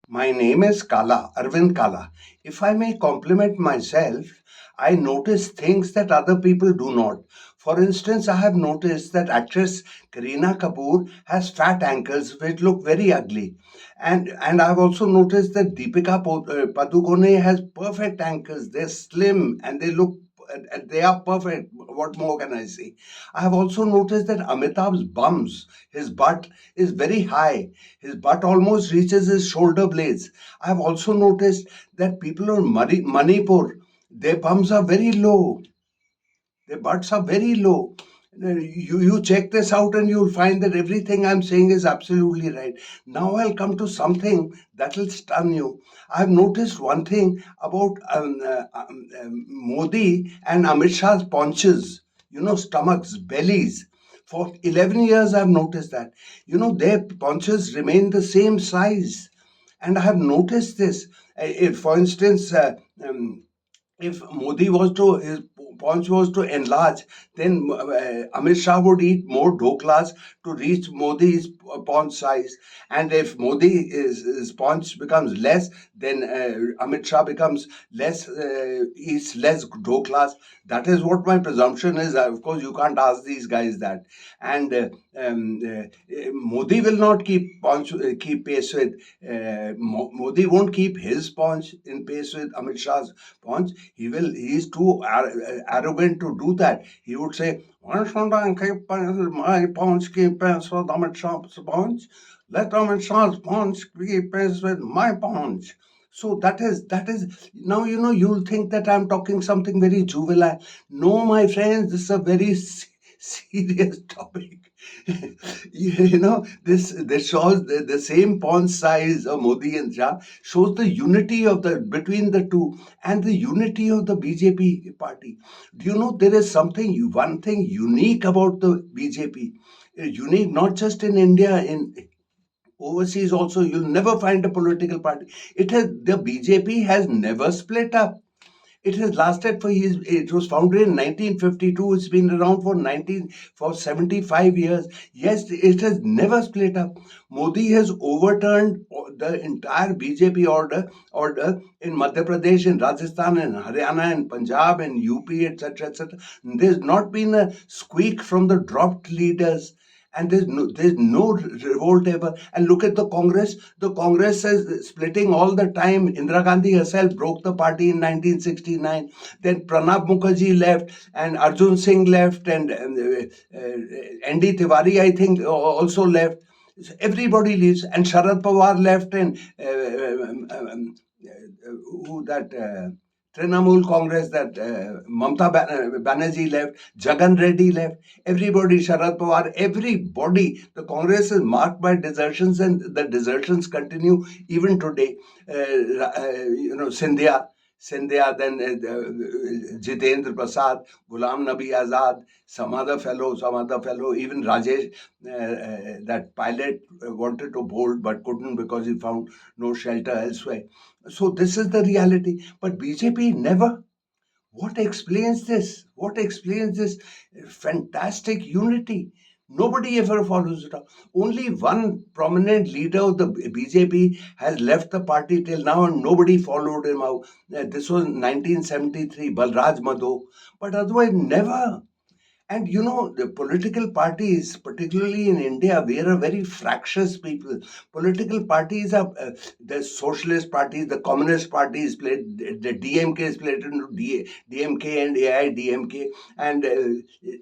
My name is Kala, Arvind Kala. If I may compliment myself, I notice things that other people do not. For instance, I have noticed that actress Kareena Kapoor has fat ankles which look very ugly. And I've also noticed that Padukone has perfect ankles. They're slim and they are perfect. What more can I say? I have also noticed that Amitabh's bums, his butt, is very high. His butt almost reaches his shoulder blades. I have also noticed that people in Manipur, their bums are very low. Their butts are very low. You check this out and you'll find that everything I'm saying is absolutely right. Now I'll come to something that will stun you. I've noticed one thing about Modi and Amit Shah's paunches, stomachs, bellies. For 11 years, I've noticed that. Their paunches remain the same size. And I have noticed this. If, for instance, if Modi was to his paunch was to enlarge, then Amit Shah would eat more doklas to reach Modi's paunch size. And if his paunch becomes less, then Amit Shah becomes eats less doklas. That is what my presumption is. Of course, you can't ask these guys that. And Modi will not keep pace with. Modi won't keep his paunch in pace with Amit Shah's paunch. He is too arrogant to do that. He would say, why should I keep my paunch keep pace with Amit Shah's paunch? Let Amit Shah's paunch keep pace with my paunch. So that is now you'll think that I'm talking something very juvenile. No, my friends, this is a very serious topic. This shows the same pawn size of Modi and Shah shows the unity of the between the two and the unity of the BJP party. Do you know there is one thing unique about the BJP? Unique not just in India, in overseas also. You'll never find a political party. The BJP has never split up. It has lasted it was founded in 1952. It's been around for 75 years. Yes, it has never split up. Modi has overturned the entire BJP order in Madhya Pradesh, in Rajasthan, in Haryana, in Punjab, in UP, etc., etc. There's not been a squeak from the dropped leaders, and there's no revolt ever. And look at the Congress. The Congress is splitting all the time. Indira Gandhi herself broke the party in 1969. Then Pranab Mukherjee left, and Arjun Singh left, and ND Tiwari, I think, also left. Everybody leaves, and Sharad Pawar left, and who that Trinamool Congress, that Banerjee left, Jagan Reddy left, everybody, Sharad Pawar, everybody. The Congress is marked by desertions, and the desertions continue even today. Sindhya, then Jitendra Prasad, Ghulam Nabi Azad, some other fellow, even Rajesh, that pilot wanted to bolt but couldn't because he found no shelter elsewhere. So this is the reality. But BJP never. What explains this? What explains this fantastic unity? Nobody ever follows it up. Only one prominent leader of the BJP has left the party till now, and nobody followed him out. This was 1973, Balraj Madho. But otherwise, never. And the political parties, particularly in India, we are a very fractious people. Political parties are the socialist parties, the communist parties split, the DMK is split into DMK and AIDMK, and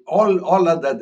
all other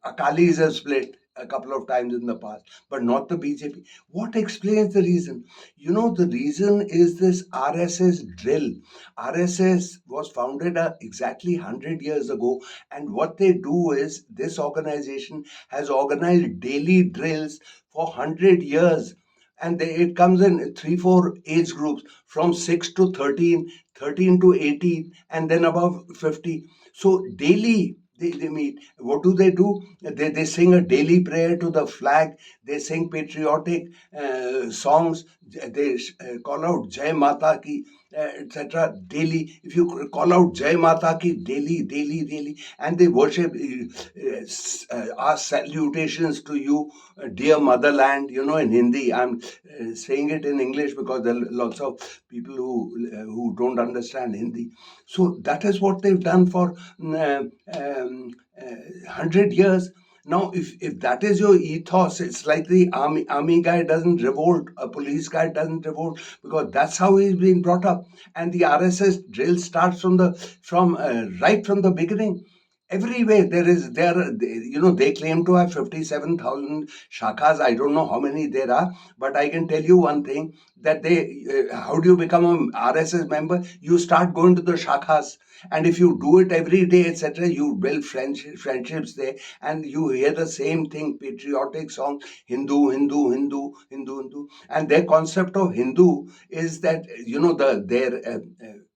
Akalis are split a couple of times in the past, but not the BJP. What explains the reason? The reason is this RSS drill. RSS was founded exactly 100 years ago, and what they do is this organization has organized daily drills for 100 years. And it comes in three, four age groups from 6 to 13, 13 to 18, and then above 50. So daily they meet. What do? They sing a daily prayer to the flag. They sing patriotic songs. They call out Jai Mata Ki. etc. Daily. If you call out Jai Mata Ki daily, daily, daily, and they worship, our salutations to you, dear motherland. In Hindi. I'm saying it in English because there are lots of people who don't understand Hindi. So that is what they've done for 100 years. Now, if that is your ethos, it's like the army guy doesn't revolt, a police guy doesn't revolt, because that's how he's been brought up. And the RSS drill starts from right from the beginning. Everywhere they claim to have 57,000 shakhas. I don't know how many there are, but I can tell you one thing, that how do you become a RSS member? You start going to the shakhas, and if you do it every day, etc., you build friendships there, and you hear the same thing, patriotic songs, Hindu, Hindu, Hindu, Hindu, Hindu. And their concept of Hindu is that, their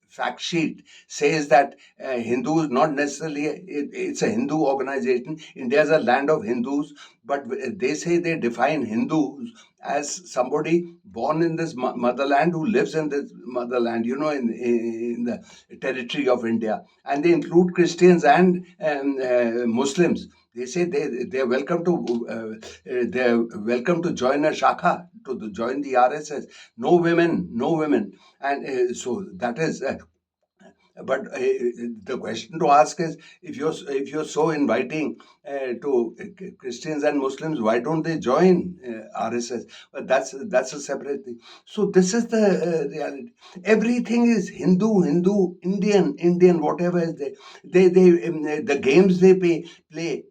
fact sheet says that Hindu is not necessarily, it's a Hindu organization. India is a land of Hindus, but they say they define Hindus as somebody born in this motherland, who lives in this motherland, in the territory of India. And they include Christians and Muslims. They say they're welcome to join a shakha, join the RSS. No women, no women. And so that is but the question to ask is, if you're so inviting to Christians and Muslims, why don't they join RSS? But that's a separate thing. So this is the reality. Everything is Hindu, Hindu, Indian, Indian, whatever is there. The games they play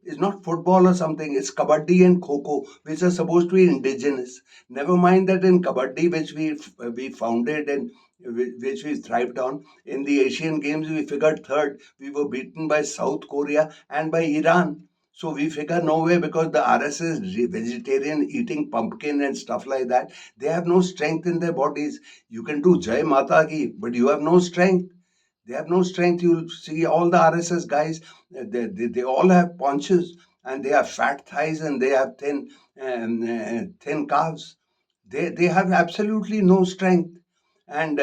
is not football or something. It's kabaddi and kho, which are supposed to be indigenous. Never mind that in kabaddi, which we founded and which we thrived on, in the Asian Games, we figured third. We were beaten by South Korea and by Iran. So we figure no way, because the RSS is vegetarian, eating pumpkin and stuff like that. They have no strength in their bodies. You can do Jai Mata Ki, but you have no strength. They have no strength. You'll see all the RSS guys, they all have paunches, and they have fat thighs, and they have thin calves. They have absolutely no strength. And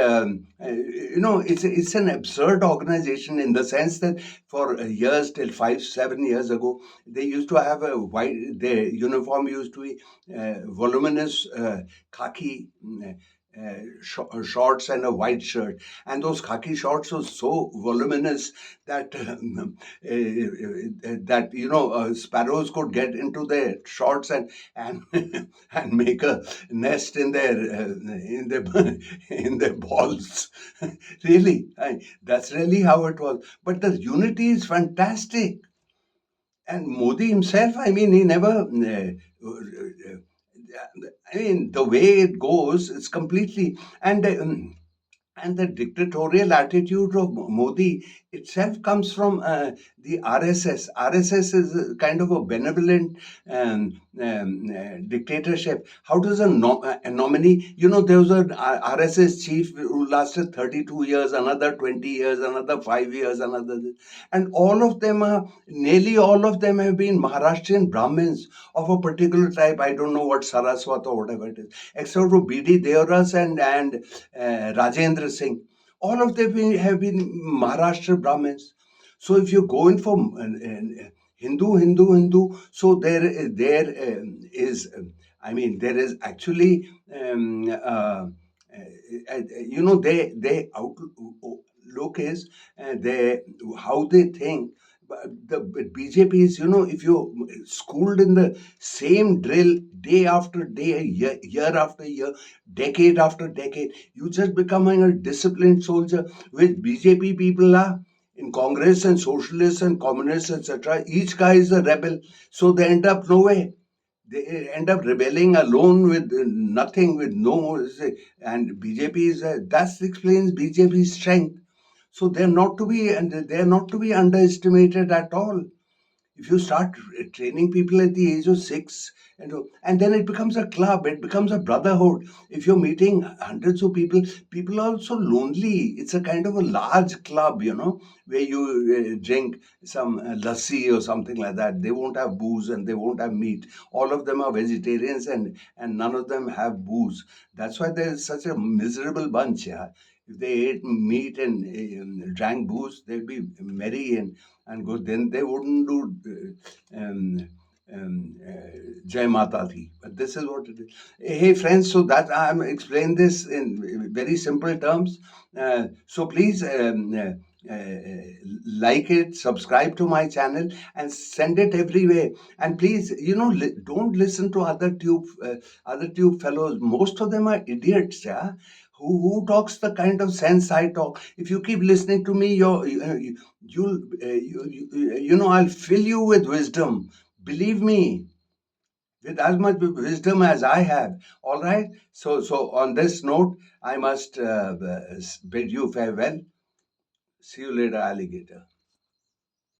it's an absurd organization, in the sense that for years, till 5 7 years ago, they used to have a white, their uniform used to be voluminous khaki shorts and a white shirt, and those khaki shorts were so voluminous that sparrows could get into their shorts and and make a nest in their in their balls. Really, that's really how it was. But the unity is fantastic. And Modi himself, I mean, he never. I mean, the way it goes, it's completely. And the dictatorial attitude of Modi itself comes from the RSS. RSS is a kind of a benevolent dictatorship. How does a nominee, there was an RSS chief who lasted 32 years, another 20 years, another 5 years, and nearly all of them have been Maharashtrian Brahmins of a particular type. I don't know what Saraswat or whatever it is, except for BD Deoras and Rajendra Singh. All of them have been Maharashtra Brahmins. So if you're going for Hindu, Hindu, Hindu, so there is, I mean, there is actually, they outlook is they how they think. But the BJP is, if you're schooled in the same drill day after day, year after year, decade after decade, you just becoming a disciplined soldier, which BJP people are. In Congress and socialists and communists, etc., each guy is a rebel. So they end up nowhere. They end up rebelling alone with nothing, with no. And BJP is that explains BJP's strength. So they're not to be underestimated at all. If you start training people at the age of 6, and then it becomes a club, it becomes a brotherhood. If you're meeting hundreds of people are also lonely. It's a kind of a large club, where you drink some lassi or something like that. They won't have booze and they won't have meat. All of them are vegetarians, and none of them have booze. That's why there's such a miserable bunch. Yeah, If they ate meat and drank booze, they'd be merry and good. Then they wouldn't do Jai Mata Di. But this is what it is. Hey friends, so that I'm explain this in very simple terms. So please like it, subscribe to my channel, and send it everywhere. And please, don't listen to other tube fellows. Most of them are idiots. Yeah, who talks the kind of sense I talk. If you keep listening to me, I'll fill you with wisdom. Believe me, with as much wisdom as I have. All right. So on this note, I must bid you farewell. See you later, alligator.